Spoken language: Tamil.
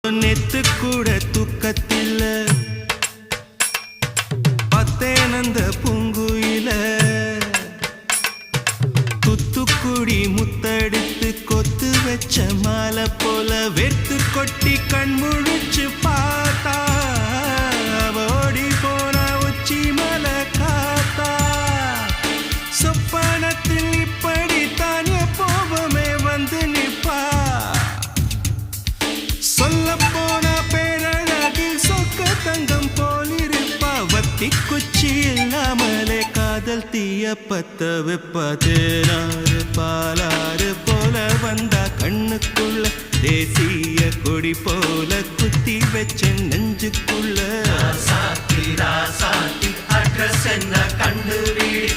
நேத்து கூட தூக்கத்தில பத்தேனந்த பூங்குயில துத்துக்குடி முத்தெடுத்து கொத்து வச்ச மாலை போல வெத்து கொட்டி கண் முழிச்சு பார்த்தா ஓடி போன உச்சி மலை காத்தா சொப்பனத்தில் இப்படி தானே போவமே வந்து நிப்பா சொல்ல போன பேரழகில் சொக்க தங்கம் போலிருப்பா வத்தி குச்சி இல்லாமலே காதல் தீய பத்த வெப்ப தேனாறு பாலாறு போல வந்தா கண்ணுக்குள்ள தேசிய கொடி போல குத்தி வச்ச நெஞ்சுக்குள்ள ராசாத்தி ராசாத்தி அட்ரஸ் என்ன கண்டு வீடி